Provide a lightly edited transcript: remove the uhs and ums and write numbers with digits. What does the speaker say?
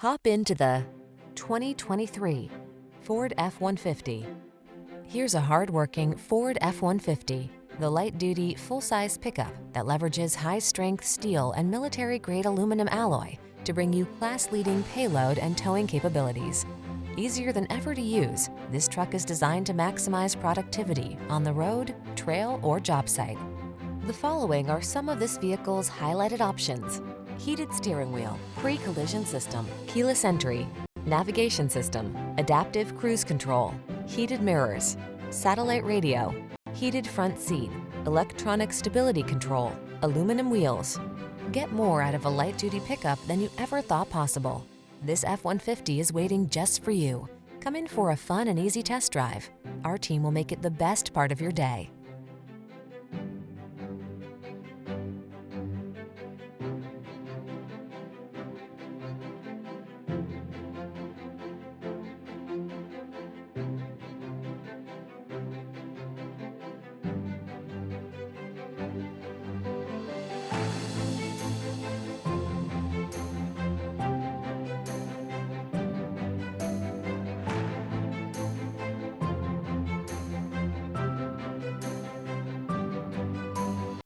Hop into the 2023 Ford F-150. Here's a hard-working Ford F-150, the light-duty, full-size pickup that leverages high-strength steel and military-grade aluminum alloy to bring you class-leading payload and towing capabilities. Easier than ever to use, this truck is designed to maximize productivity on the road, trail, or job site. The following are some of this vehicle's highlighted options: heated steering wheel, pre-collision system, keyless entry, navigation system, adaptive cruise control, heated mirrors, satellite radio, heated front seat, electronic stability control, aluminum wheels. Get more out of a light-duty pickup than you ever thought possible. This F-150 is waiting just for you. Come in for a fun and easy test drive. Our team will make it the best part of your day.